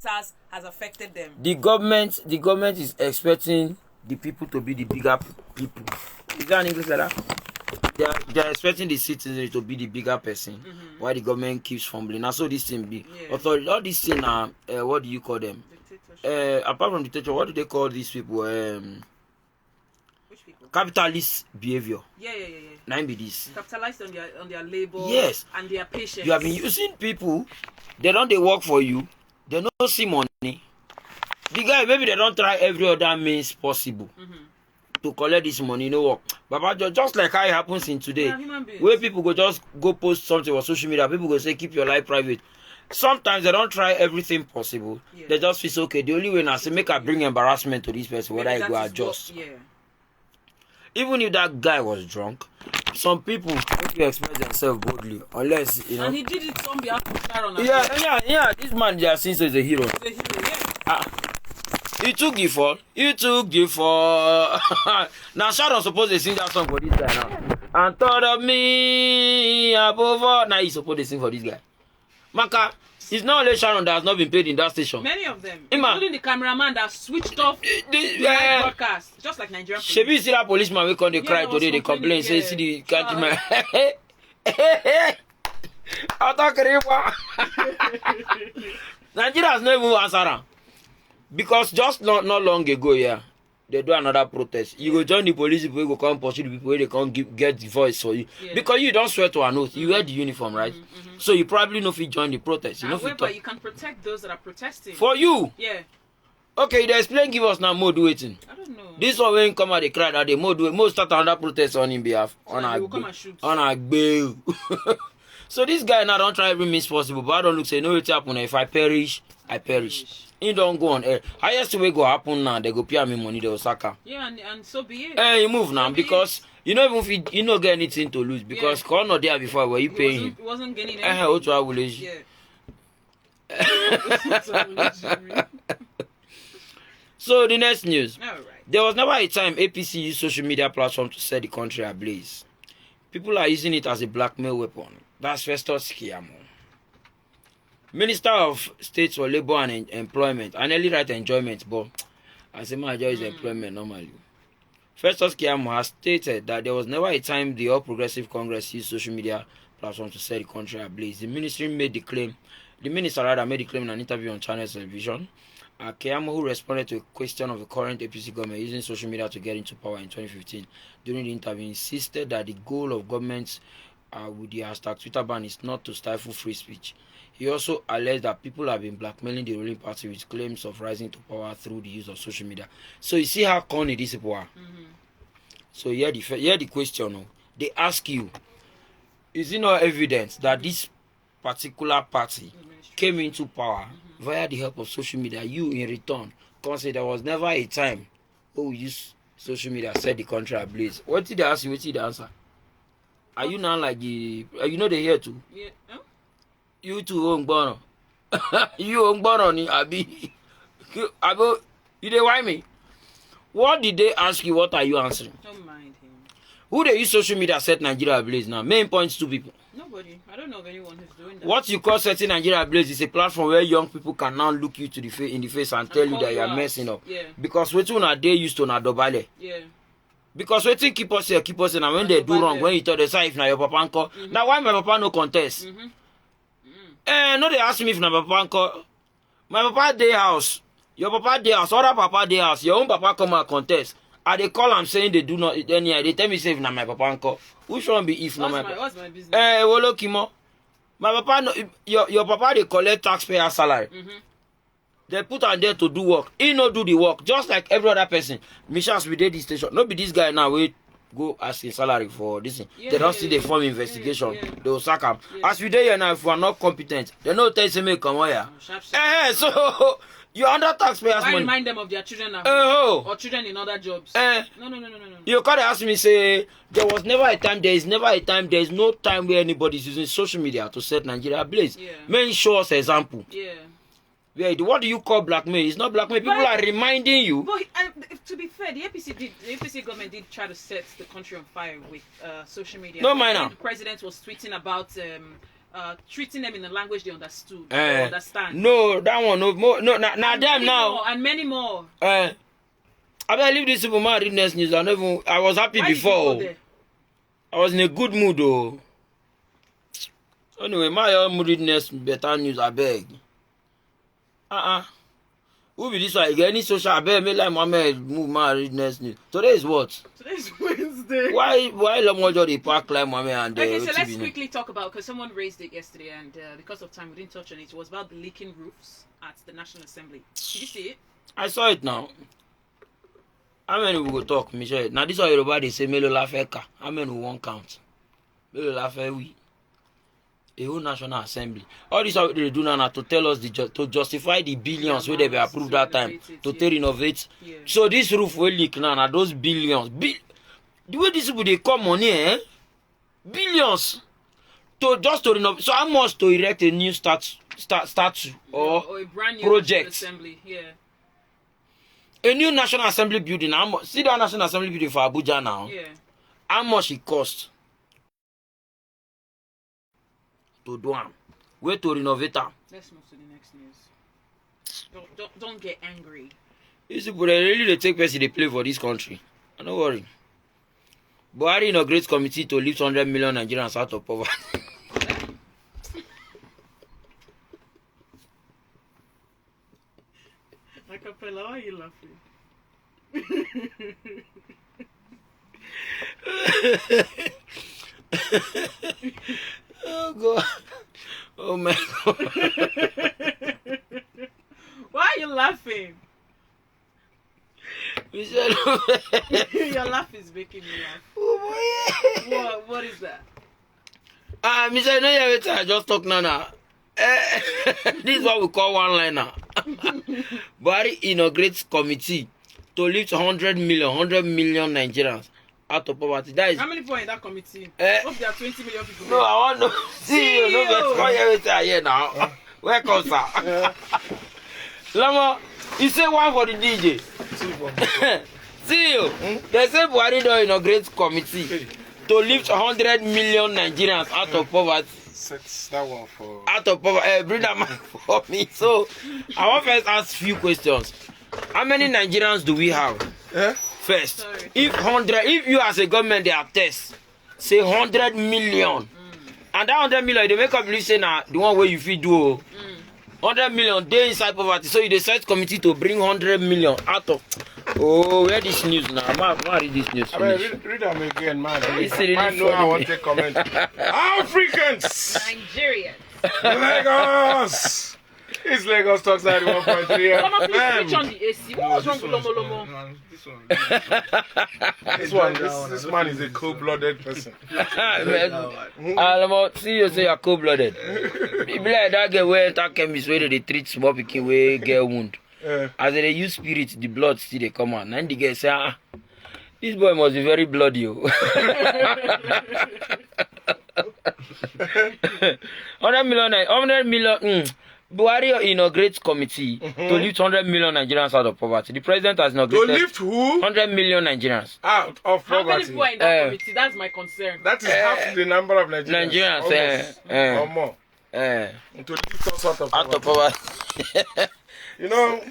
SARS has affected them. The government is expecting the people to be the bigger people. Is that in English like that? They are expecting the citizens to be the bigger person, while the government keeps fumbling. Now, so this thing be authority. All these things are what do you call them? Apart from dictatorship, what do they call these people? Which people? Capitalist behavior. Yeah. Nine be this. Capitalized on their labor. Yes. And their patience. You have been using people. They work for you. They don't see money. The guy, maybe they don't try every other means possible to collect this money, no work. But just like how it happens in today, where people go post something on social media, people go say keep your life private. Sometimes they don't try everything possible. Yeah. They just feel okay. The only way now say make I bring embarrassment to this person, whether I go adjust. Even if that guy was drunk, some people make you express themselves boldly, unless you know. And he did it on behalf of Sharon. Yeah. This man, they are seen as a hero. He took the fall. Now Sharon supposed to sing that song for this guy now. And thought of me above all. Now he's supposed to sing for this guy. Maka, it's not only Sharon that has not been paid in that station. Many of them, including the cameraman that switched off the broadcast, just like Nigerian police. Should you see that policeman we come they cry today, they complain, say see the catchman. Nigeria has never answered her. Because just not long ago, they do another protest. You go join the police people, you go come pursue the people where they can't get the voice for you. Because you don't swear to an oath. You wear the uniform, right? So you probably know if you join the protest. However, you can protect those that are protesting. For you? Yeah. Okay, they explain, give us now more waiting. I don't know. This one when come out they cry that they more start another protest on his behalf. So on a bail. So this guy now don't try every means possible, but I don't look say no it happen. If I perish, I perish. He don't go on air. Highest way go happen now, they go pay me money, they will sack her. Yeah, and so be it. You move now because you know even if you don't get anything to lose because call not there before were you paying him? He wasn't getting anything. So the next news. All right. There was never a time APC used social media platform to set the country ablaze. People are using it as a blackmail weapon. That's Prehistoric. Minister of State for Labor and Employment, and early right enjoyment, but as a major is employment normally. Prehistoric has stated that there was never a time the All Progressive Congress used social media platform to set the country ablaze. The minister made the claim in an interview on Channel Television. Keyamo, who responded to a question of the current APC government using social media to get into power in 2015, during the interview, insisted that the goal of governments with the hashtag Twitter ban is not to stifle free speech. He also alleged that people have been blackmailing the ruling party with claims of rising to power through the use of social media. So you see how corny these people are. So here the question. They ask you, is it not evidence that this particular party came into power via the help of social media? You in return can say there was never a time where we use social media set the country ablaze. What did they ask you? What did they answer? Are you now like the they hear too? Yeah. Huh? You too own bono. You own bono ni abi. You dey why me? What did they ask you? What are you answering? Don't mind him. Who they use social media set Nigeria ablaze now? Main points to people. Nobody. I don't know of anyone who's doing that. What you call setting Nigeria ablaze is a platform where young people can now look you in the face and tell you that you are messing up. Yeah. Because what they used to na dobale. Yeah. Because what keep us here, and when they do wrong, when you tell the side if na your papa uncle, now why my papa no contest? No, they ask me if na my papa uncle. My papa day house, your papa day house, other papa day house, your own papa come and contest. And they call am saying they do not any. They tell me say if na my papa uncle. Which one be if na my papa? What's my business? Wolo Kimo. My papa no, your papa they collect taxpayer salary. They put on there to do work. He no do the work, just like every other person. Missions we did this station. No be this guy now we go asking salary for this thing. They don't see the form investigation. They will sack him. As we did here now, if we are not competent, they no tell me come here. So you're under taxpayers' money. Why remind them of their children now? Or children in other jobs? No. You can't ask me say there was never a time. There is never a time. There is no time where anybody is using social media to set Nigeria ablaze. Men show us example. What do you call blackmail? It's not blackmail. People are reminding you. But to be fair, the APC government did try to set the country on fire with social media. No, minor. The president was tweeting about treating them in a language they understood or understand. No, that one, no, now them now. More, and many more. I leave this people man read next news. I was happy Why before. did you go there? I was in a good mood though. Anyway, my mood read next better news, I beg. Who be this one? You get any social? I beg me like Mohammed move my read next news. Today is what? Today is Wednesday. Why Lamojo they park like Mohammed and okay, so let's quickly talk about, because someone raised it yesterday and because of time we didn't touch on it. It was about the leaking roofs at the National Assembly. Did you see it? I saw it now. How many we go talk, Michelle? Now this is Yoruba they say Melo Lafeka. How many we won't count? Melo Lafeka we. A whole National Assembly. All this what they do now to tell us to justify the billions where they were approved that time to renovate. Yeah. So this roof will leak now. Those billions, the way these people they come money, billions to just to renovate. So how much to erect a new statue or a brand new project? Assembly. Yeah. A new National Assembly building. How much? See that National Assembly building for Abuja now. Yeah. How much it cost? To do them. Wait to renovate them. Let's move to the next news. Don't get angry. These people they really take person they play for this country. Don't worry. Buhari inaugurates committee to lift 100 million Nigerians out of poverty. Acapella, why are you laughing? Oh God. Oh my God. Why are you laughing? Your laugh is making me laugh. Oh, what is that? Mr. No, I just talk now. This is what we call one liner. Buhari inaugurates committee to lift 100 million Nigerians out of poverty. That is how many people in that committee? Hope there are 20 million people. No, I want to see you. No, let's call everything here now. Where comes that? Lama, you say one for the DJ. See you. They say Buhari don't inaugurate committee to lift 100 million Nigerians out of poverty. Set that one for out of poverty. Bring that man for me. So I want first ask few questions. How many Nigerians do we have? First, sorry. If you as a government they have tests, say 100 million, and that 100 million they make up believe say now the one where you feed do 100 million they inside poverty, so you decide committee to bring 100 million out of. Oh, where this news now? I'm read this news. I mean, read them again, man. Really I know I want to comment. Africans, Nigerians, Lagos. It's Lagos talks at 1.3. Mama, please switch on the AC. What was wrong with Lomo? This man is a cold-blooded person. See you say you're cold-blooded. People like that girl where that chemist where they treat small pikin wey get wound. As they use spirit, the blood still they come out. And the girl say, this boy must be very bloody. 100 million. Buhari inaugurates committee to lift 100 million Nigerians out of poverty. The president has inaugurated. To lift who? 100 million Nigerians out of poverty. How many people are in that committee? That's my concern. That is half the number of Nigerians. Or more. To lift us out of poverty. You know,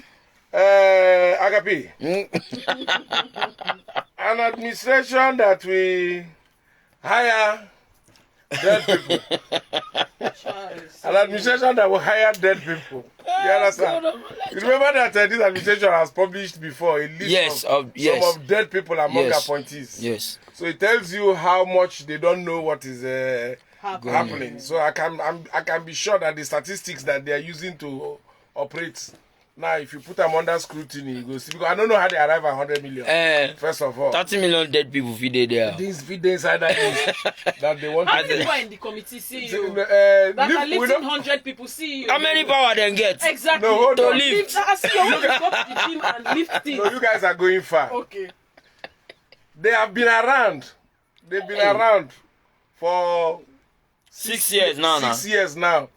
Agapi, an administration that we hire dead people. An administration that will hire dead people. You understand? You remember that this administration has published before a list of some of dead people among appointees. Yes. So it tells you how much they don't know what is happening. So I can be sure that the statistics that they are using to operate. Now, if you put them under scrutiny, you go see. Because I don't know how they arrive at 100 million. First of all, 30 million dead people feed there. These feed inside that they want. How many people in the committee see you? That are lifting 100 people see you. How many power they get? Exactly. No, hold on. Lift. I see you go to the gym and lift things. No, you guys are going far. Okay. They have been around. They've been around for 6 years now. 6 years now,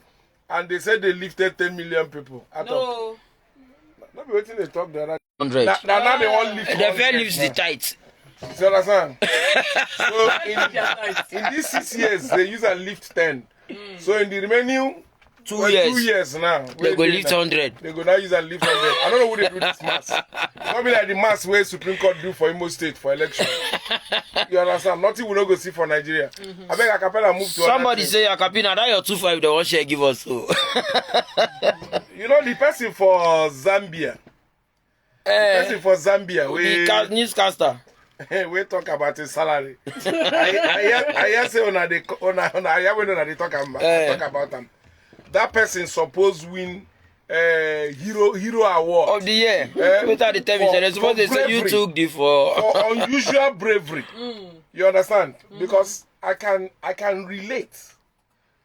and they said they lifted 10 million people. No. Not be waiting they talk the other 100. Now they want lift. The fair leaves the tight. You understand? So in these 6 years, they use a lift 10. So in the remaining 2 2 years. years now, They go where lift now? 100. They go now use and lift 100. I don't know who they do this mass. Not be like the mass where Supreme Court do for Imo State for election. You understand? Nothing we not go see for Nigeria. I beg Acapella move to Somebody other say, Akapina, that your 2.5, they won't share give us. So. you know the person for Zambia. Person for Zambia. The newscaster. We talk about his salary. I hear say on they talk about them. That person supposed win hero award Of the year. Without the time, they're supposed to say you took the for unusual bravery. You understand? Because I can relate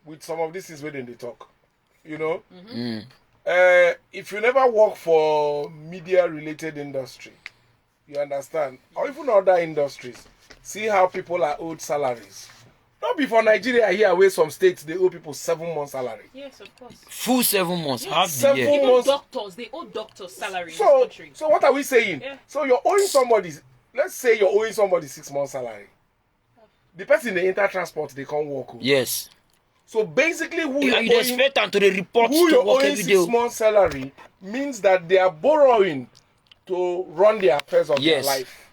with some of these things when they talk. You know? If you never work for media related industry, you understand, or even other industries, see how people are owed salaries. Not before Nigeria here, where some states they owe people 7 months salary. Yes, of course. full 7 months, half the 7 year. Even months. doctors, they owe doctors salary in this country. So what are we saying? Yeah. So you're owing somebody, let's say you're owing somebody 6 months salary. The person they enter transport, they can't work. Yes. So basically, who You you're expect them to the report who to you're work owing every 6 day. months salary means that they are borrowing to run the affairs of Yes. their life.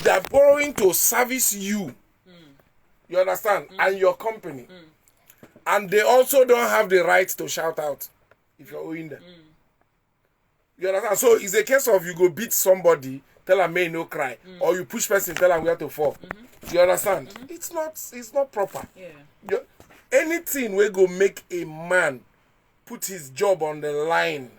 They are borrowing to service you. You understand? And your company. And they also don't have the right to shout out if you're owing them. You understand? So it's a case of you go beat somebody, tell them may no cry, or you push person, tell them where to fall. You understand? It's not proper. Yeah. Anything will go make a man put his job on the line,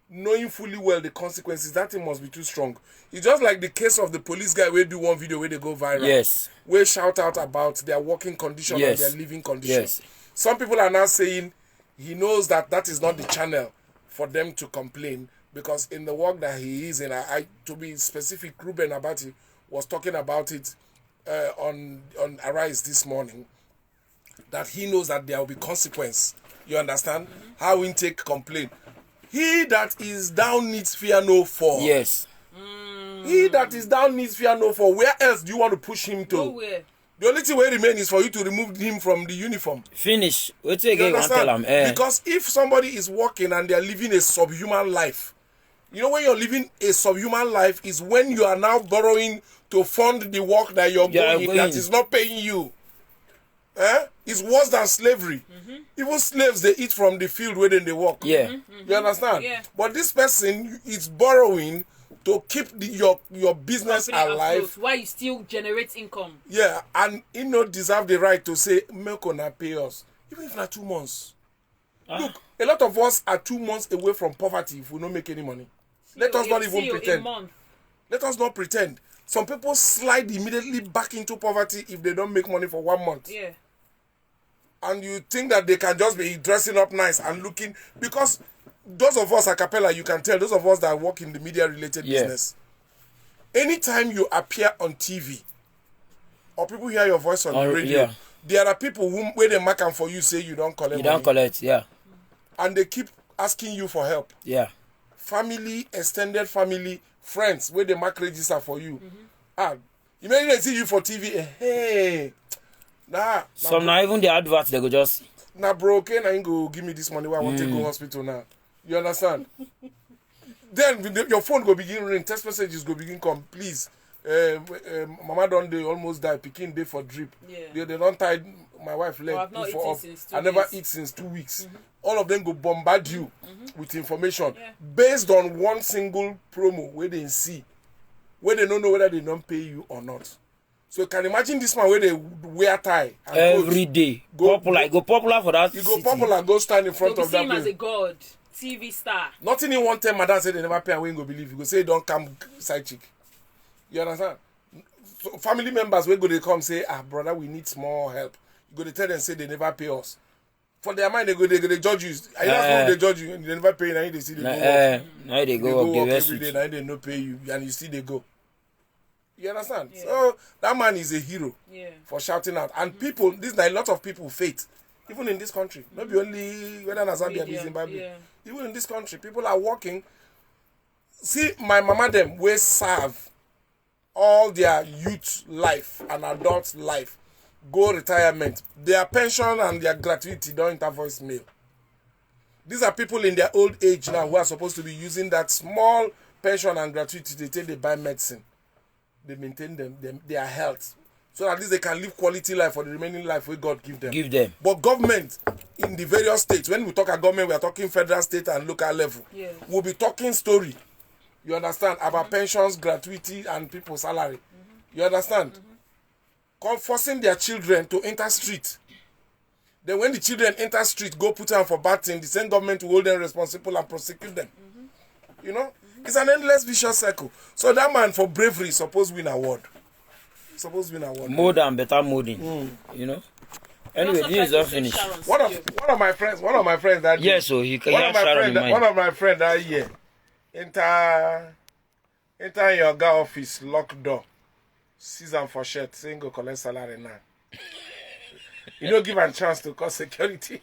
knowing fully well the consequences, that thing must be too strong. It's just like the case of the police guy where do one video where they go viral. Yes. Where shout out about their working condition Yes. and their living condition. Yes. Some people are now saying he knows that that is not the channel for them to complain, because in the work that he is in, I to be specific, Ruben Abati was talking about it on Arise this morning, that he knows that there will be consequence. You understand? How we take complaint. He that is down needs fear no fall. Yes. He that is down needs fear no fall. Where else do you want to push him to? Nowhere. The only thing will remain is for you to remove him from the uniform. Finish. Wait till You again, understand? tell them. Because if somebody is working and they are living a subhuman life, you know when you're living a subhuman life is when you are now borrowing to fund the work that you're going that is not paying you. It's worse than slavery. Even slaves, they eat from the field where they work. Yeah. You understand? Yeah. But this person is borrowing to keep your business Company alive. afloat, while you still generate income. Yeah, and he not deserve the right to say, make una pay us. Even if not 2 months. Look, a lot of us are 2 months away from poverty if we don't make any money. Let us not even pretend. Let us not pretend. Some people slide immediately back into poverty if they don't make money for 1 month. Yeah. And you think that they can just be dressing up nice and looking, because those of us a cappella, you can tell, those of us that work in the media related business, anytime you appear on TV or people hear your voice on the radio, there are people who, when they mark them for you, say you don't collect money. You don't collect, yeah. And they keep asking you for help. Yeah. Family, extended family, friends, where they mark register for you. Imagine they see you for TV, hey, Some now even the adverts, they go just... Nah, bro, okay, now you go give me this money where I want to go hospital now. You understand? Then your phone go begin ring, text messages go begin come, please. Mama don't they almost die, picking day for drip. Yeah. They don't tie my wife leg. I've not eaten since 2 I never weeks. eat since 2 weeks. All of them go bombard you with information based on one single promo where they see, where they don't know whether they don't pay you or not. So you can imagine this man where they wear tie and every day. Go popular for that. You go popular, go stand in front They'll of see that him as place. a god, TV star. Nothing in one time, madam said they never pay, I ain't go believe. You go say don't come side chick. You understand? So family members where go they come say, brother, we need small help. You go to tell them say they never pay us. For their mind they go they judge you. I don't know they judge you and they never pay, now they see they go work. Now they go work up every day, now they no pay you and you see they go. You understand? So that man is a hero for shouting out. And people, this a lot of people faith. Even in this country. Not be only whether Zambia or Zimbabwe. Even in this country, people are working. See, my mama them will serve all their youth life and adult life. go retirement, their pension and their gratuity don't enter voicemail. These are people in their old age now who are supposed to be using that small pension and gratuity to take they buy medicine. They maintain their health. So at least they can live quality life for the remaining life where God give them. Give them. But government in the various states, when we talk about government, we are talking federal, state, and local level. Yeah. We'll be talking story. You understand? About pensions, gratuity, and people's salary. You understand? Forcing their children to enter street. Then when the children enter street, go put them for bad thing, the same government will hold them responsible and prosecute them. You know? It's an endless vicious circle. So that man for bravery is supposed to win award. More than better molding. You know? Anyway, this is all finished. One of my friends that yes, so he can have Sharon in mind. One of my friends that year enter your guy office, lock door, season for shirt, saying go collect salary now. You don't give him a chance to call security.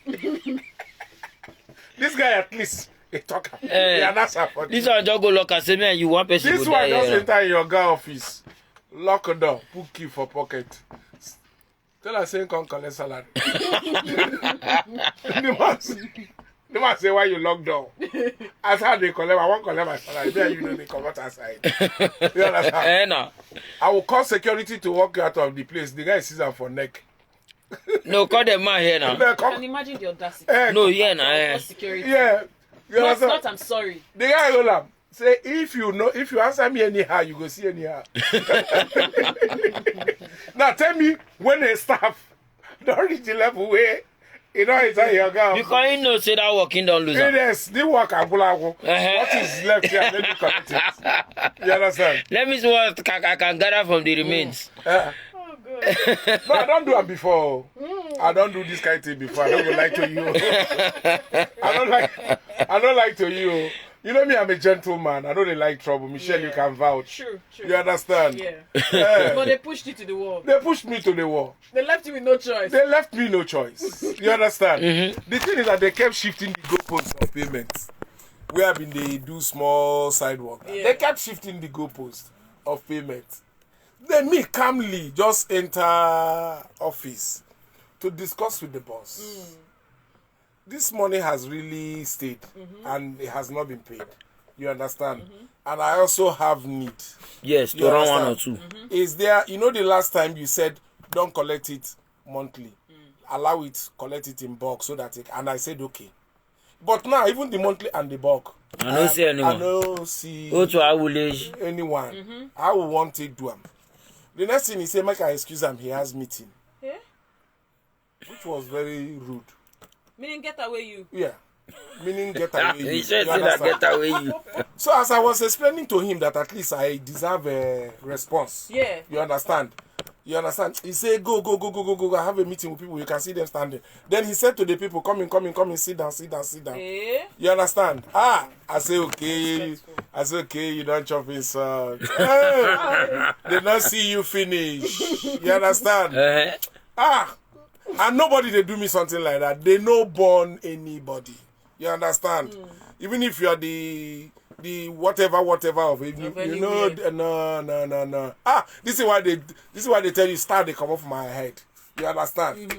This guy at least a talker. This one just go lock and say, man, you want person. This one just enter your guy office, lock the door, put key for pocket. Tell her saying come collect salary. The man say why you lock door. As how they collect, I won't collect my salary. There you know they come out outside. You understand? I will call security to walk you out of the place. The guy sees her for neck. No, call the man here now. Can you imagine the audacity? No, yeah, nah. Security. Yeah. You No, it's not, I'm sorry. The guy hold up. Say if you answer me anyhow, you go see anyhow. Now tell me when a staff don't reach the level where you know it's a your girl. Because you know say that working don't lose. Yes, the work I pull out. What is left here? Let me collect it. You understand? Let me see what I can gather from the remains. Oh God. No, I don't do it before. I don't do this kind of thing before. I don't go like to you. I don't like to you. You know me, I'm a gentleman. I don't really like trouble. Michelle, you can vouch. True. You understand? Yeah. Yeah. But they pushed you to the wall. They pushed me to the wall. They left you with no choice. They left me no choice. You understand? The thing is that they kept shifting the goalposts of payments. Where they do small sidewalk. Yeah. They kept shifting the goalposts of payment. Then me calmly just enter office to discuss with the boss. This money has really stayed and it has not been paid. You understand? And I also have need. Yes, to run one or two. Is there, you know, the last time you said don't collect it monthly, allow it, collect it in bulk so that it, and I said okay. But now even the monthly and the bulk, I don't see anyone. I don't see anyone. I will want to do them. The next thing he said, make I excuse him, he has meeting. Yeah? Which was very rude. Meaning get away you. Yeah. Meaning get away you. He said that get away you. So as I was explaining to him that at least I deserve a response. Yeah. You understand? He said, go. I have a meeting with people. You can see them standing. Then he said to the people, come in, sit down. Eh? You understand? I say, okay. You don't chop insult. They don't see you finish. You understand? And nobody they do me something like that. They no born anybody. You understand? Even if you are the whatever of it, you know, no. This is why they tell you start they come off my head. You understand?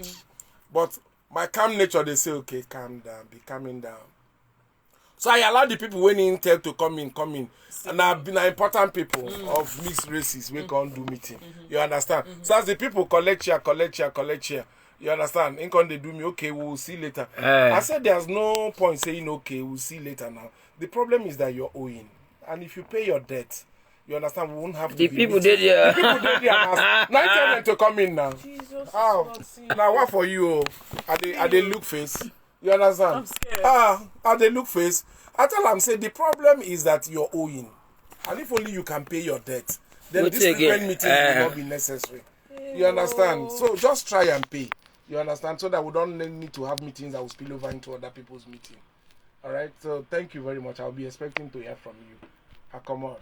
But my calm nature, they say, okay, calm down, be calming down. So I allow the people when in tell to come in. And I've been important people of mixed races we can't do meeting. You understand? So as the people collect here. You understand? Ain't they do me, okay, we'll see later. I said there's no point saying, okay, we'll see later now. The problem is that you're owing. And if you pay your debt, you understand, we won't have to The people did here. The people did here. Now tell them to come in now. Jesus. Now what for you? Are they look face? You understand? I'm scared. Are they look face? I tell them, say the problem is that you're owing. And if only you can pay your debt, then this frequent meeting will not be necessary. You understand? So just try and pay. You understand? So that we don't need to have meetings that will spill over into other people's meeting. All right? So thank you very much. I'll be expecting to hear from you. Come on.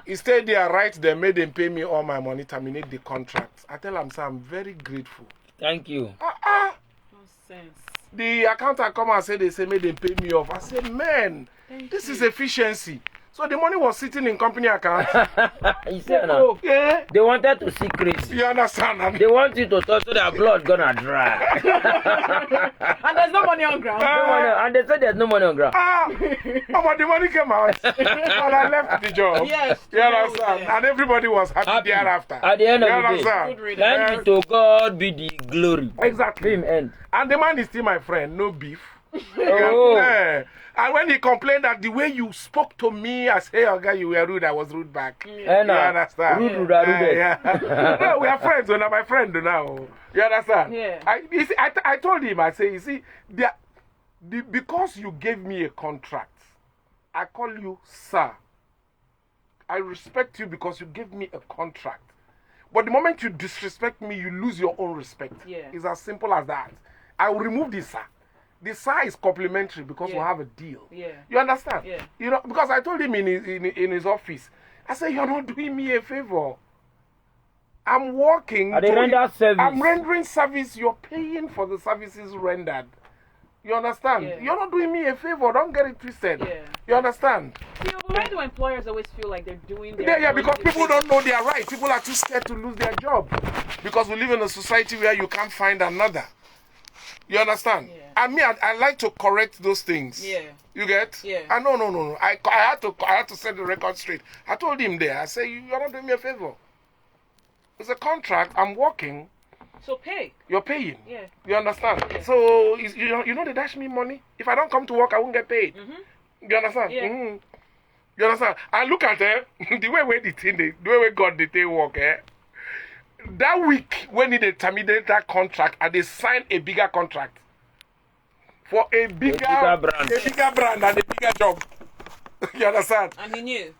He stayed there, right? They made them pay me all my money, terminate the contract. I tell them, sir, I'm very grateful. Thank you. Nonsense. The accountant come and say, they say, made them pay me off. I said, man, this is efficiency. So the money was sitting in company account. You see, no? Yeah. They wanted to see crazy. You understand? They want you to touch so their blood gonna dry. And there's no money on ground. No money, and they said there's no money on ground. But the money came out. But I left the job. Yes. You understand? Yeah. And everybody was happy Happy. thereafter. At the end You of the day. understand? Good riddance. Thank you to God be the glory. Exactly. Him end. And the man is still my friend, no beef. Oh. Yeah. And when he complained that the way you spoke to me as, hey, okay, you were rude, I was rude back. Eh, You nah. understand? Rude. Yeah. No, we are friends. You're my friend now. You understand? Yeah. I told him, I say, you see, because you gave me a contract, I call you sir. I respect you because you gave me a contract. But the moment you disrespect me, you lose your own respect. Yeah. It's as simple as that. I will remove the sir. The sir is complimentary because we Yeah. have a deal. Yeah. You understand? Yeah. You know, because I told him in his office, I said, you're not doing me a favor. I'm working. They render service. I'm rendering service. You're paying for the services rendered. You understand? Yeah. You're not doing me a favor. Don't get it twisted. Yeah. You understand? See, but why do employers always feel like they're doing their Yeah, because own people thing? don't know their right. People are too scared to lose their job. Because we live in a society where you can't find another. You understand? Yeah. And me, I like to correct those things. Yeah. You get? Yeah. No. I had to set the record straight. I told him there. I said, you're not doing me a favor. It's a contract. I'm working. So pay. You're paying. Yeah. You understand? Yeah. So you know they dash me money. If I don't come to work, I won't get paid. You understand? Yeah. You understand? And look at the way the way God the thing work. That week when they terminated that contract and they signed a bigger contract for a bigger brand and a bigger job. You understand? And he knew.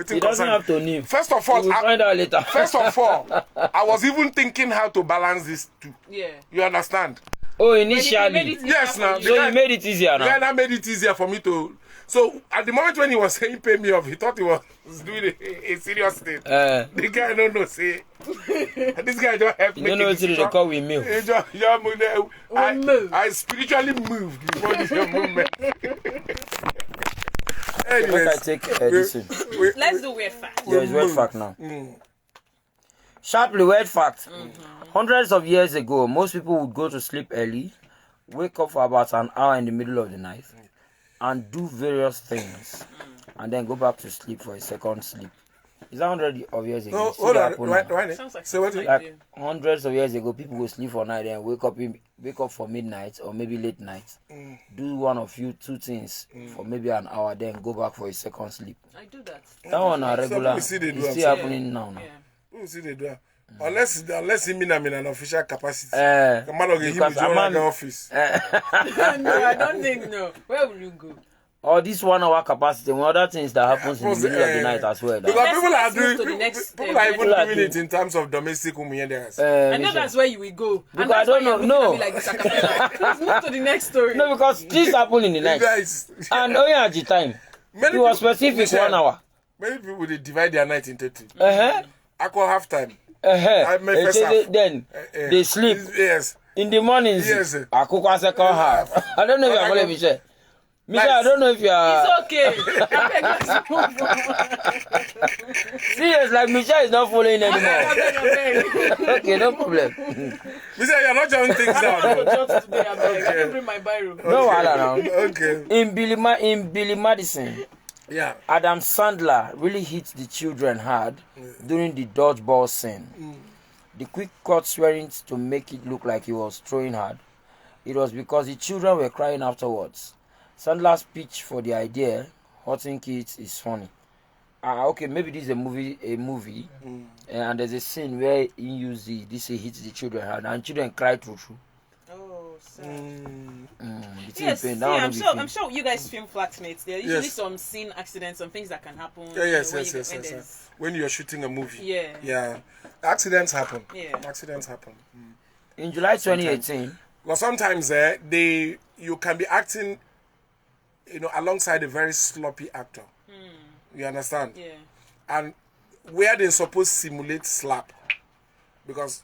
He doesn't have to name. First of all, We'll find out later. First of all, I was even thinking how to balance these two. Yeah. You understand? Oh, He made initially. it Yes, easier now. for you. So you made it easier The now. guy that made it easier for me to. So at the moment when he was saying pay me off, he thought he was doing a serious thing. The guy don't know say. This guy just helped You me. don't know what to call with me. I spiritually moved before this movement. Let I Anyways, take this one. Let's do weird fact. There is weird fact now. Sharply, weird fact. Hundreds of years ago, most people would go to sleep early, wake up for about an hour in the middle of the night, and do various things, and then go back to sleep for a second sleep. Is that hundreds of years ago? no, Still hold on. happen now. Sounds like So what? something Like do. hundreds of years ago, people would sleep for night and wake up for midnight or maybe late night, do one of two things for maybe an hour, then go back for a second sleep. I do that. That one are regular. people see they do It's am. still happening now. Yeah. Who see they do that? Unless he mean I'm in an official capacity. Eh, The man will give him because a job I'm in the office. No, I don't think no. Where will you go? or this 1 hour capacity, and other things that happens in the middle of the night as well. Because Let's- people are let's move doing. to the People, next, people are even people are doing it in terms of domestic women. I know that's where you will go. Because And that's I don't why you're know, looking no. at me like this, Acapella. Let's move to the next story. no, because this happened in the You night, guys. and only at the time. Many It was people- specific Michelle, 1 hour. Many people they divide their night into two. Uh-huh. I call half time. I make first half. Then they sleep Yes. in the mornings. Yes. Akukwa second half. I don't know if you are following Michelle. Michelle, I don't know if you are. It's okay. I beg, let's move on. Serious, like Michelle is not following I anymore. beg. Okay, no problem. We say you're not jotting things I'm down. going to though. jot today, I beg. I didn't bring my biro. No wahala now. Okay. In Billy Madison, Yeah. Adam Sandler really hit the children hard during the dodgeball scene. The quick cut swearing to make it look like he was throwing hard. It was because the children were crying afterwards. Sandler's pitch for the idea, hurting kids, is funny. Okay, maybe this is a movie, and there's a scene where he used this he hits the children hard, and children cry through. Oh, sad. The thing Yes, pain, see, that one I'm no be sure. film. I'm sure you guys film flatmates. There are usually Yes. some scene accidents, some things that can happen. Yeah, yes, when yes, you- yes, when yes, there's- yes. When you're shooting a movie. Yeah. Yeah. Accidents happen. Yeah. Accidents happen. In July 2018, Well, sometimes you can be acting, alongside a very sloppy actor. You understand? Yeah. And where they're supposed to simulate slap, because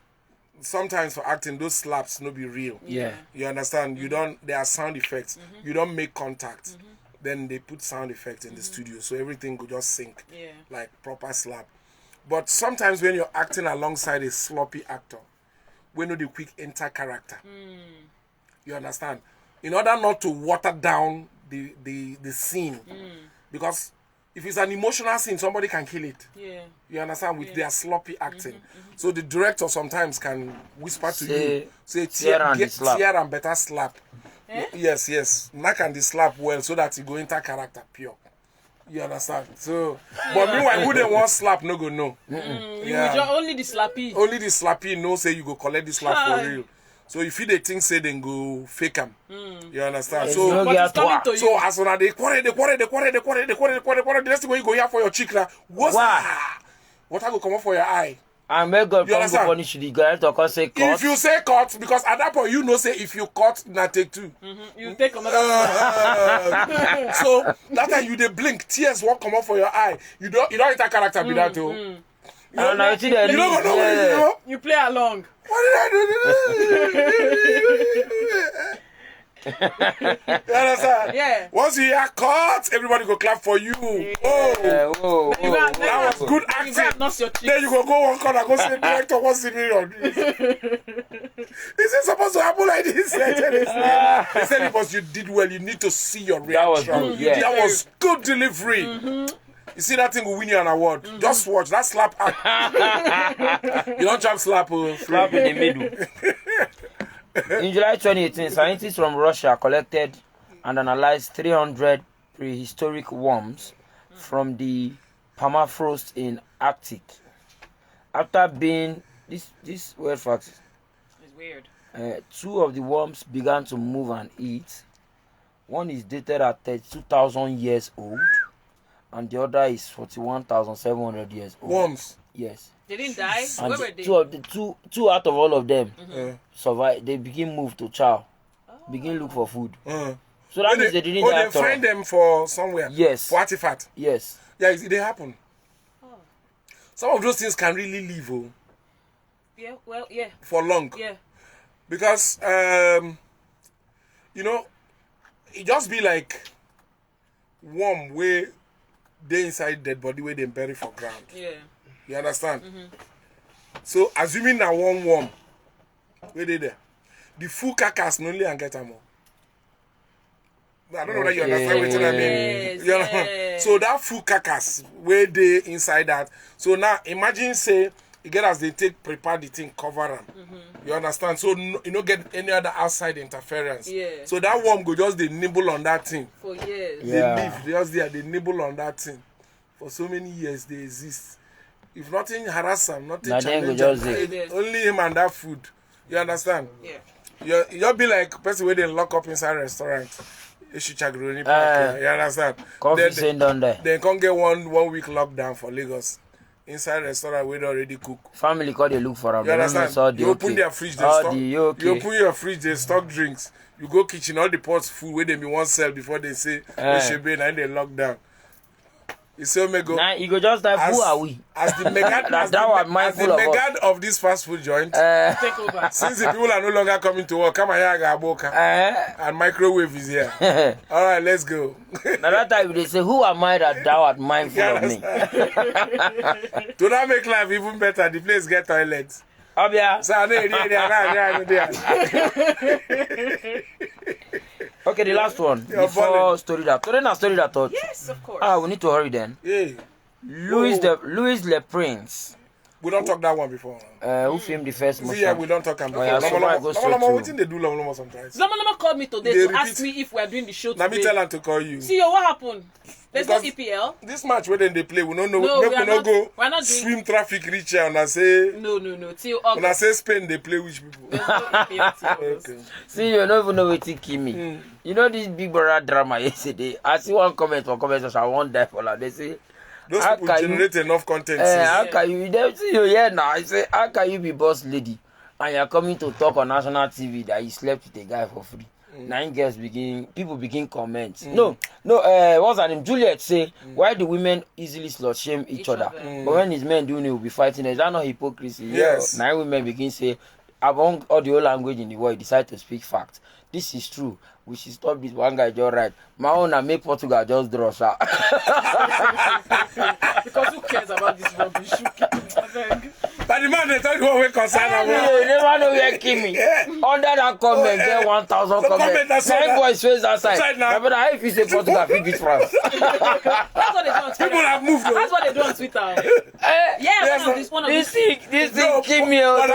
sometimes for acting those slaps no be real. yeah. You understand? You don't. There are sound effects. You don't make contact. then they put sound effects in the studio, so everything could just sync Yeah. like proper slap. But sometimes when you're acting alongside a sloppy actor, we know the quick enter character. You understand? In order not to water down the scene, because if it's an emotional scene, somebody can kill it. Yeah. You understand? With their sloppy acting. So the director sometimes can whisper to you, say, tear and get slap. tear and better slap. Eh? Yes. Knock and the slap well so that you go into character pure. You understand? So, but meanwhile, who they want slap, no go no. You will just only the slappy. Only the slappy know say you go collect the slap for Hi. real. So if you they think say then go fake them. You understand? Yes, So no But it's coming to you. so as soon as they quarrel, the next thing when you go here for your cheek now, what's Why? what I go come up for your eye? And may God You come to understand? punish the guy to cause say cut. If you say cut, because at that point you know say if you cut, now take two. You take another. So that time you they blink, tears won't come up for your eye. You don't hit a character be that too. And I see the You don't know what you know. You play along. What did I do? You understand? Yeah. Once you hear cut, everybody go clap for you. Oh, You got- that was good You acting. got knock your cheek. Then you go one corner, go say director, what's the meaning of this? Is it supposed to happen like this? They said it was you did well. You need to see your That was reaction. good, yeah. That was good delivery. You see that thing will win you an award. Just watch that slap act. You don't jump slap. slap in the middle. In July 2018, scientists from Russia collected and analyzed 300 prehistoric worms from the permafrost in Arctic. After being this weird fact, It's weird. 2 of the worms began to move and eat. One is dated at 32,000 years old, and the other is 41,700 years old. Worms. Yes. They didn't die. And Where were they? two out of all of them Uh, survive. They begin move to chow, begin look for food. uh. So that means they didn't die they after all. find them for somewhere. Yes. For artifact. Yes. Yeah, it happen. Some of those things can really live Yeah. Well. Yeah. for long. Yeah. Because you know, it just be like worm where they inside dead body where they bury for ground. Yeah. You understand? So assuming that one worm where they there, the full carcass no only and get them more. I don't know whether you understand what I mean. Yes, You know? yes. So that full carcass where they inside that. So now imagine say you get as they prepare the thing, cover them. You understand? So you don't get any other outside interference. Yeah. So that worm go just they nibble on that thing. For years. Yeah. They live, they just there, they nibble on that thing. For so many years they exist. If nothing harass them, nothing Now then go challenge just them, only him and that food. You understand? Yeah. You'll be like person where they lock up inside restaurant. You understand? Coffee Then saying down there. they can't get one week lockdown for Lagos. Inside restaurant where they already cook. Family call they look for them. You understand? You open their fridge, they stock. You open your fridge, they stock drinks. You go kitchen, all the pots full where they be one sell before they say they should be and they lock down. You say go. Now you go just like who are we? As the megad, That was mindful of us. megad of this fast food joint, Take over. since the people are no longer coming to work, come here, Gaboka, and microwave is here. All right, let's go. Now that time they say, who am I that thou art mindful of me? To not make life even better, the place get toilets. Obia. So I know. Okay, the last one. You're Before balling. story that. Today na story that thought. Yes, of course. We need to hurry then. Yeah, Louis Le Prince, we don't talk that one before. who filmed the first See, motion. yeah, we don't talk about Oh, yeah, so I go straight to- What they do long sometimes? Someone called me today They to ask repeat. me if we are doing the show Let today. me tell them to call you. See, what happened? There's no Because- EPL. This match where then they play, we don't know. No, Make we we are not not- go we're not doing- swim traffic reach here and I say No. Till when I August. say Spain they play which people. There's no EPL till August. Okay. See, you don't even know what to kill me. You know this big brother drama yesterday. I see one comment section, I won't die for that. They say, Those How people can you- generate enough content. how since- can you? They see you here now. I say, how can you be boss lady and you're coming to talk on national TV that you slept with a guy for free? People begin comment. No, what's her name? Juliet say, why do women easily slut shame each other? But when it's men doing it, will be fighting. Is that not hypocrisy? Yes. Now women begin say, among all the whole language in the world, decide to speak facts. This is true. we should stop this. One guy just right. My own, I make Portugal just draw, sir. Because who cares about this rubbish? But the man they thought you were concerned about. You never know where Kimi. Under that comment, get 1,000 comments. Nine boys face that side. But if you say Portugal, we beat France. That's what they do on Twitter. People have moved. That's what they do on Twitter. One of this thing, Kimi. Where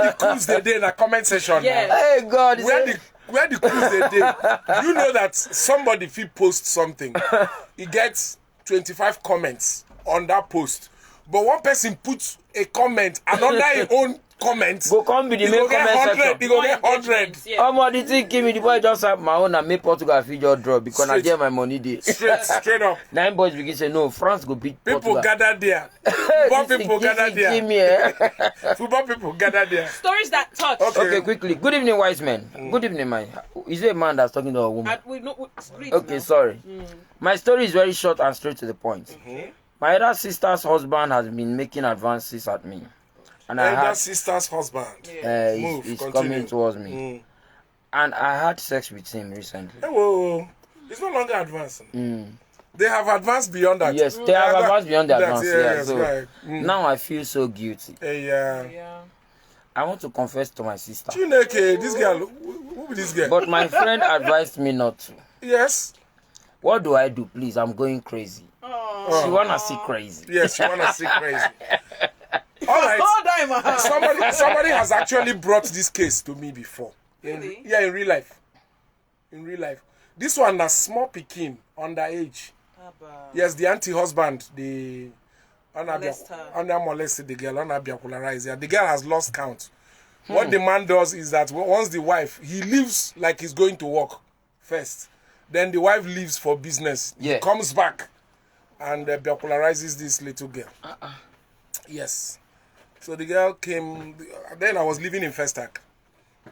the crews they did in the comment section? Yeah. Hey God. Where the crews they did? You know that somebody if he posts something, he gets 25 comments on that post. But one person puts a comment and under his own comments, go come be the main comment section. He go get 100. Yeah. The thing Kimi, the boy just have my own and make Portugal feel your draw because I get my money there. Straight up. 9 boys begin say no, France go beat Portugal. People gather there. Football people gather there. Football people gather there. Stories that touch. Okay, quickly. Good evening, wise men. Good evening, man. Is it a man that's talking to a woman? Okay, sorry. My story is very short and straight to the point. My elder sister's husband has been making advances at me. And elder sister's husband is coming towards me. And I had sex with him recently. Hey, whoa. It's no longer advancing. They have advanced beyond that. Yes, they have advanced beyond the advance. Yes, so right. now I feel so guilty. Yeah. I want to confess to my sister. Chineke, this girl, who is this girl? But my friend advised me not to. Yes. What do I do, please? I'm going crazy. She wanna see crazy. Yes, she wanna see crazy. All right. Somebody has actually brought this case to me before. Really? Yeah, in real life. In real life. This one, a small pikin, underage. Yes, the anti-husband, the molested the girl, the girl has lost count. What the man does is that once the wife, he leaves like he's going to work first. Then the wife leaves for business. Yeah. He comes back and popularizes this little girl. Yes. So the girl came, then I was living in Festac.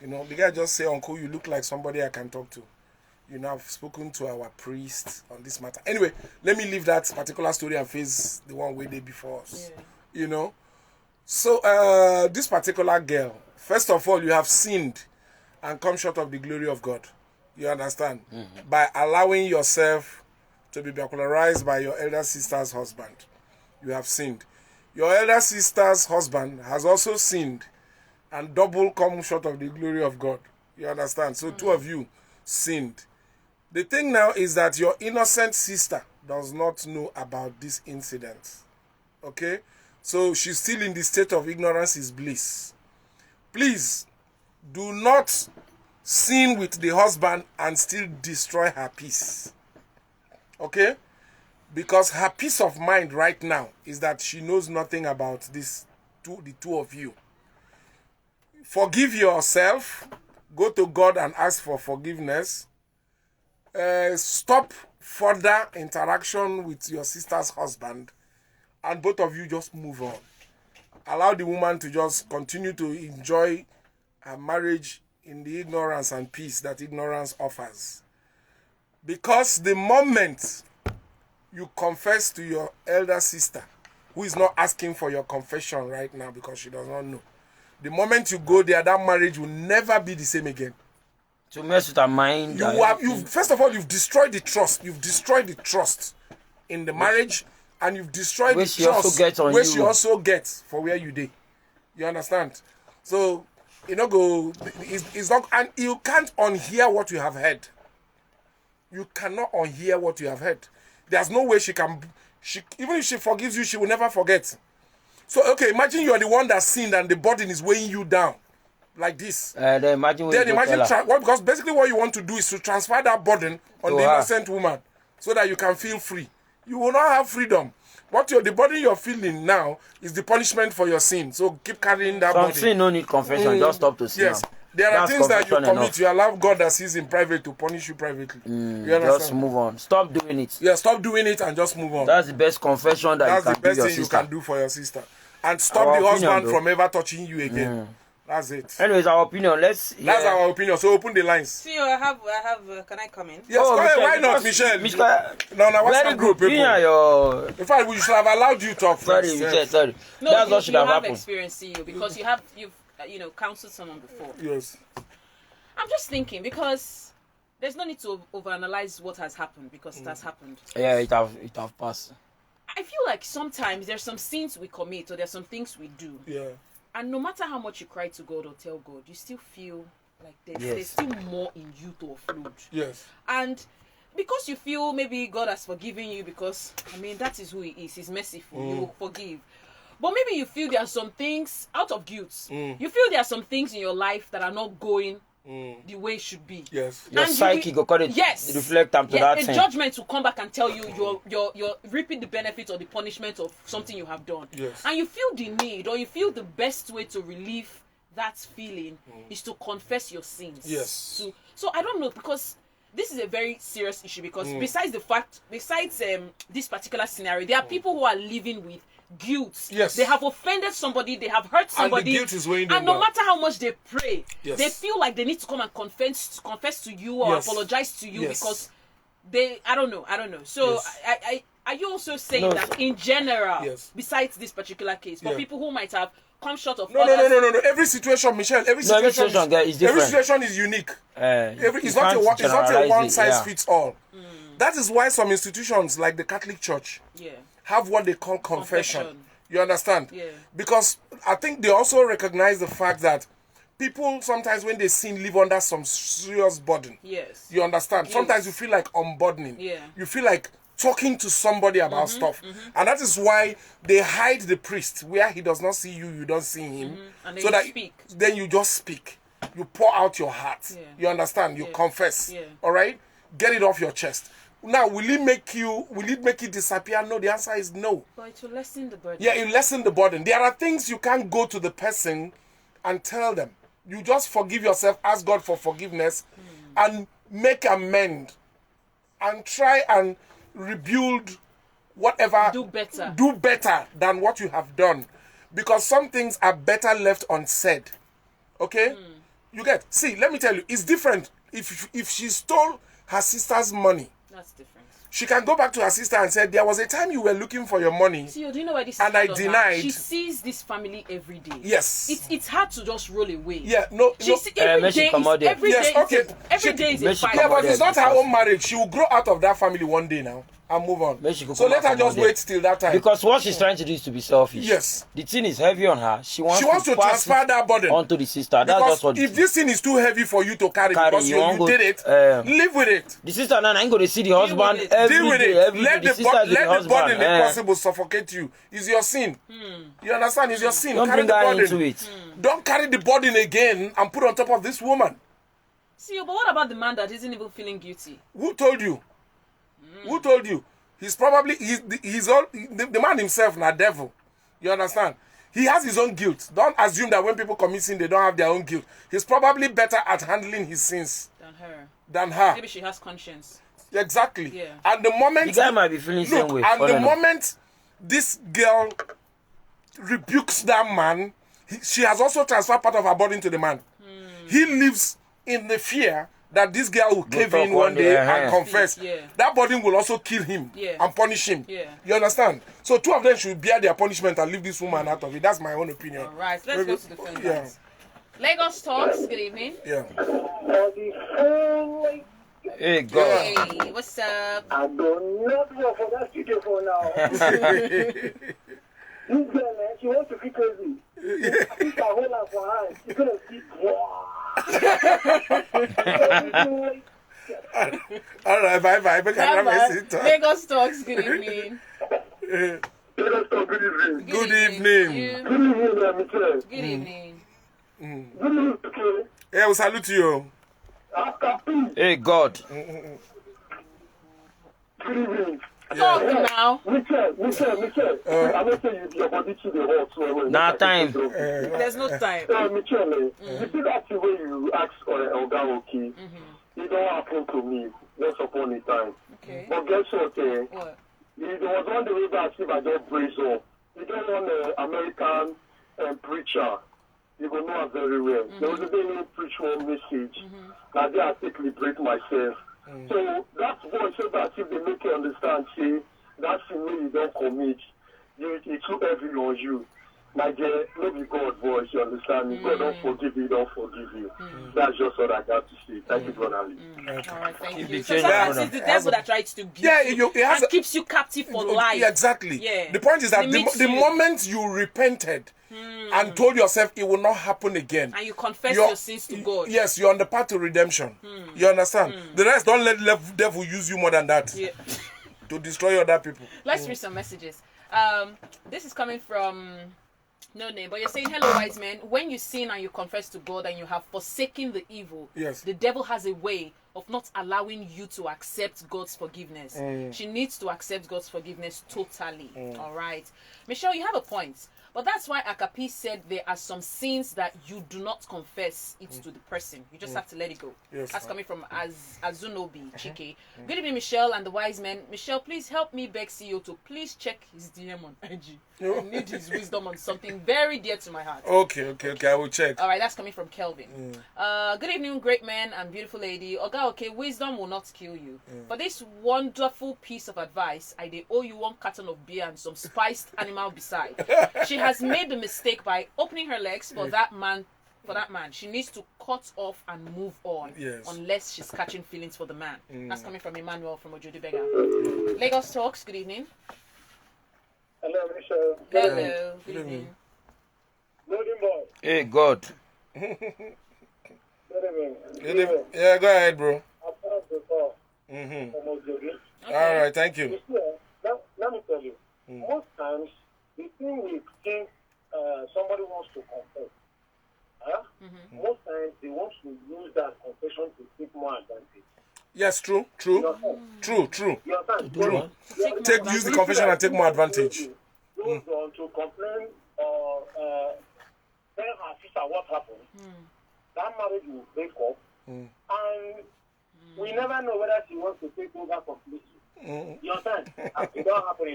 You know, the guy just say, Uncle, you look like somebody I can talk to. You know, I've spoken to our priest on this matter. Anyway, let me leave that particular story and face the one way day before us. Yeah. You know? So, this particular girl, first of all, you have sinned and come short of the glory of God. You understand? Mm-hmm. By allowing yourself to be popularized by your elder sister's husband. You have sinned. Your elder sister's husband has also sinned and double come short of the glory of God. You understand? So two of you sinned. The thing now is that your innocent sister does not know about this incident. Okay? So she's still in the state of ignorance is bliss. Please, do not sin with the husband and still destroy her peace. Okay? Because her peace of mind right now is that she knows nothing about the two of you. Forgive yourself. Go to God and ask for forgiveness. Stop further interaction with your sister's husband. And both of you just move on. Allow the woman to just continue to enjoy her marriage in the ignorance and peace that ignorance offers. Because the moment you confess to your elder sister, who is not asking for your confession right now because she does not know, the moment you go there, that marriage will never be the same again. To mess with her mind. First of all, you've destroyed the trust. You've destroyed the trust in the marriage, and you've destroyed the trust which she also gets for where you did. You understand? So, it's not, and you can't unhear what you have heard. You cannot unhear what you have heard. There's no way even if she forgives you, she will never forget. So, okay, imagine you are the one that sinned and the burden is weighing you down like this. Because basically what you want to do is to transfer that burden on the innocent woman so that you can feel free. You will not have freedom. The burden you're feeling now is the punishment for your sin. So keep carrying that burden. Some sin no need confession. Just stop to sin. Yes. There are things that you commit. You allow God that sees in private to punish you privately. Just move on. Stop doing it. Yeah, stop doing it and just move on. That's the best confession that you can do your sister. That's the best thing you can do for your sister. And stop the husband from ever touching you again. That's it. Anyways, our opinion. That's our opinion. So open the lines. See, I have. Can I come in? Yes, go ahead. Why not, Michelle? No, what's very good. In fact, we should have allowed you to talk first. Sorry. No, that's what should have happened. Experience, CEO, because you've counseled someone before. Yes. I'm just thinking because there's no need to overanalyze what has happened because it has happened. Yeah, it have passed. I feel like sometimes there's some sins we commit or there's some things we do. Yeah. And no matter how much you cry to God or tell God, you still feel like there's still more in you to offload. Yes. And because you feel maybe God has forgiven you because, I mean, that is who he is. He's merciful. He will forgive. But maybe you feel there are some things out of guilt. You feel there are some things in your life that are not going the way it should be. Yes. Your psyche go call it. Yes. Reflect them to that a thing. judgment will come back and tell you you're reaping the benefit or the punishment of something you have done. Yes. And you feel the need or you feel the best way to relieve that feeling is to confess your sins. Yes. So I don't know, because this is a very serious issue, because besides this particular scenario, there are people who are living with guilt. Yes. They have offended somebody, they have hurt somebody. And the guilt is weighing them and no down. matter how much they pray, Yes. they feel like they need to come and confess to you or Yes. apologize to you Yes. because I don't know. So Yes. I are you also saying No. that in general, Yes. besides this particular case, for Yeah. people who might have come short of No. Every situation, Michelle, every situation is different. Every situation is unique. It's not a generalize one it, size yeah. fits all. That is why some institutions like the Catholic Church have what they call confession. You understand? Yeah. Because I think they also recognize the fact that people sometimes when they sin live under some serious burden. Yes. You understand? Yes. Sometimes you feel like unburdening. Yeah. You feel like talking to somebody about stuff. And that is why they hide the priest where he does not see you, you don't see him. And then so you that speak. then you just speak. You pour out your heart. Yeah. You understand? You confess. Yeah. All right? Get it off your chest. Now, will it make it disappear? No, the answer is no. But to lessen the burden. Yeah, it lessen the burden. There are things you can't go to the person and tell them. You just forgive yourself, ask God for forgiveness, and make amend, and try and rebuild whatever. Do better. Do better than what you have done, because some things are better left unsaid. Okay, you get. See, let me tell you, it's different. If she stole her sister's money, That's different. she can go back to her sister and say, there was a time you were looking for your money. See, do you know why this is? And I part of her? denied. She sees this family every day. Yes. It's hard to just roll away. Yeah, no. Every she day come out is there. every Yes, day okay. every day is a Make she fight. come Yeah, out but there it's not her because- own marriage. She will grow out of that family one day now and move on. Make she go So come let out her from just there. wait till that time. Because what she's trying to do is to be selfish. Yes. The thing is heavy on her. She wants to pass transfer it that burden. onto the sister. That's Because just what if this thing is too heavy for you to carry because you you won't go- did it, live with it. the sister now ain't going to see the husband with it. every Deal with day. it. Every Let day. the, The sister is with the let the husband. burden, if possible, suffocate you. It's your sin. You understand? It's your sin. Don't Carry bring the her burden. into it. Don't carry the burden again and put on top of this woman. See, but what about the man that isn't even feeling guilty? Who told you? Who told you? He's probably the man himself, not devil. You understand? He has his own guilt. Don't assume that when people commit sin, they don't have their own guilt. He's probably better at handling his sins Than her. than her. Maybe she has conscience. Exactly. Yeah. And the moment The guy might be feeling the same way. and I the don't know. moment this girl rebukes that man, she has also transferred part of her burden to the man. He lives in the fear that this girl will cave talk in one day and uh-huh. confess. Yeah. That burden will also kill him Yeah. and punish him. Yeah. You understand? So two of them should bear their punishment and leave this woman out of it. That's my own opinion. All right, let's go to the phone. Yeah. Guys. Lagos Talks, good evening. Yeah. Hey, God. Hey, what's up? I do not work for that studio for now. This girl, man, she wants to be crazy. I think I hold her for her. She's going to see. All right, bye. Lagos Talks, good evening. Good evening. Good evening. You. Good evening, Michelle. Good evening. Good evening, okay? Yeah, we salute you. After peace. Hey, God. Good evening. Talk now. Michelle, I don't say your body to the hot. So Nah, time. There's no time. Michelle, you see that the way you ask Oga Oki, it don't happen to me once upon a time. Okay. But guess what? What? There was one day that I just brace up. You don't want an American preacher. You will know her very well. There was a day when preach one message. That day I take liberate myself. So that voice so that if they make you understand, say, that sin you don't commit, it's too heavy on you. Nigeria, maybe God voice, you understand me? God don't forgive you, don't forgive you. That's just what I got to say. Thank you, Brother Ali. All right, thank Keep you. it So changing, sometimes brother. it's the devil that tries to give you it has and keeps you captive for life. Yeah, exactly. Yeah. The point is that Limits the you. moment you repented and told yourself it will not happen again, And you confess you're- your sins to God. Yes, you're on the path to redemption. You understand? The rest, don't let the devil use you more than that Yeah. to destroy other people. Let's read some messages. This is coming from no name, but you're saying, hello, wise men. When you sin and you confess to God and you have forsaken the evil, Yes. the devil has a way of not allowing you to accept God's forgiveness. She needs to accept God's forgiveness totally. All right. Michelle, you have a point. But that's why Akapi said there are some sins that you do not confess it to the person. You just have to let it go. Yes, That's sir. coming from Azunobi Chike. Good evening, Michelle and the wise men. Michelle, please help me beg CEO to please check his DM on IG. I need his wisdom on something very dear to my heart. Okay, I will check. All right, that's coming from Kelvin. Good evening, great man and beautiful lady. Oga, okay, wisdom will not kill you. For this wonderful piece of advice, I dey owe you one carton of beer and some spiced animal beside. She has made the mistake by opening her legs for that man. For that man, she needs to cut off and move on, Yes. unless she's catching feelings for the man. That's coming from Emmanuel from Ojodi Bega. Lagos Talks. Good evening. Hello, Michelle. Hello. Good evening. Good evening. Hey, God. Good evening. Yeah, go ahead, bro. I've heard before Mm-hmm. from Ojodi. All right, thank you. You see, let me tell you, most times the thing we think somebody wants to confess, most times they want to use that confession to take more advantage. Yes, true. You understand? Use the confession and take more advantage. Goes on to complain or tell her sister what happened. That marriage will break up, and we never know whether she wants to take over completely. You understand? It don't happen.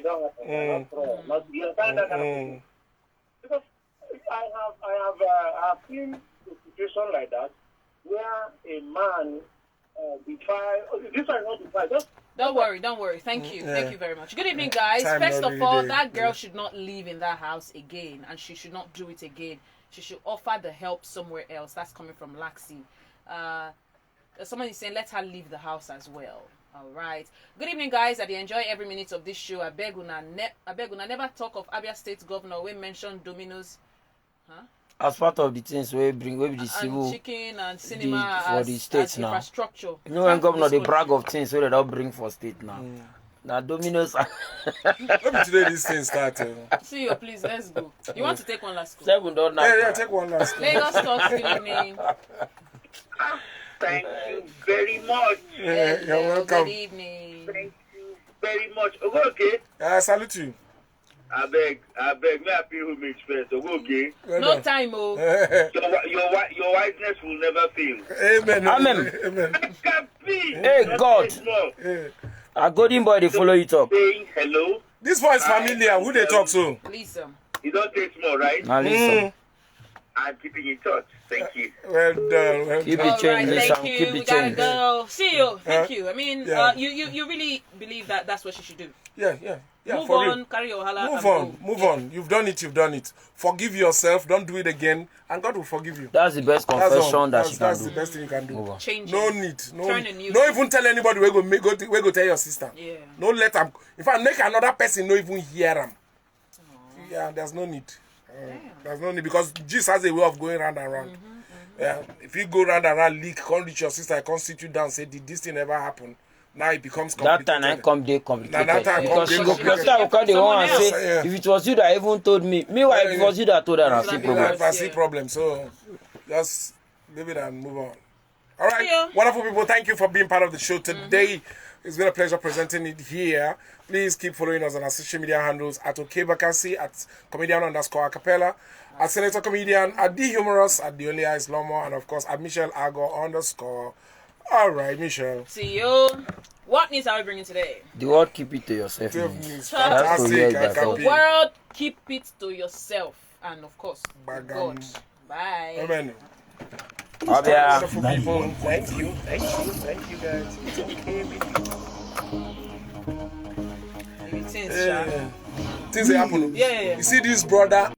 You understand that kind of thing? Because I have seen a situation like that where a man this one not defy. Don't worry. Thank you. Thank you very much. Good evening, guys. Time First not of all, really that there. girl should not live in that house again, and she should not do it again. She should offer the help somewhere else. That's coming from Laxi. Someone is saying, let her leave the house as well. All right. Good evening, guys. I enjoy every minute of this show. I beg una never talk of Abia State Governor. We mentioned Domino's. As part of the things we bring, we be the And chicken chicken and cinema for as, the states as now. infrastructure. You know when governor they brag of things so they don't bring for state now. Now Domino's. Maybe today this thing started. See you, please. Let's go. You want to take one last call? 7 don't Yeah, take one last. Lagos Talks. Good evening. Thank you very much. Yeah, you're Hello, welcome. Good evening. Thank you very much. Okay. Salute you. I beg, may I pay homage first. Okay. Well No done. time, oh. Your wiseness will never fail. Amen. Amen. Hey, Hey, God. Yeah. A golden boy they follow you talk. Saying hello. This voice familiar. Who they talk so? Lisa. You don't take more, right? Now listen. I'm keeping in touch. Thank you. Well done. Keep All it right, change, listen. thank Keep you. We it gotta change. go. See you. Thank you. I mean, Yeah. you really believe that that's what she should do. Yeah. Move For on, real. carry your hala. Move on. You've done it. Forgive yourself. Don't do it again, and God will forgive you. That's the best That's all. confession that she can That's do. the best thing you can do. Move on. Change. No it. need. Turn a new No leaf. even tell anybody we go tell your sister. Yeah. No let them. In fact, make another person no even hear them. Yeah, there's no need. There's no need because Jesus has a way of going round and round. Yeah, if you go round and round, leak, can't reach your sister, can't sit you down, say, did this thing ever happen? Now it becomes That complicated. time I come there complicated. That time Because come she dey go complicated. because I will call the one and Someone say, else. if it was you that even told me, meanwhile if it was you that told her, I see Like problem. that. I see Yeah. problem. So just leave it and move on. All right, Yeah. wonderful people. Thank you for being part of the show today. It's been a pleasure presenting it here. Please keep following us on our social media handles at OKBakasi, at comedian_acapella, at Senator Comedian, at The Humorous, at The Only Eyes Lomo, and of course at Michelle Argo_. All right, Michelle. See you. What news are we bringing today? The word keep it to yourself. 12 means. news. That's to hear it Fantastic. I that can all. be. The world, keep it to yourself. And of course, Bagam. God. Bye. Amen. Abia. Wonderful people. Thank you guys. It's okay with you. Things, Sha. Things they happen. Yeah. You see this brother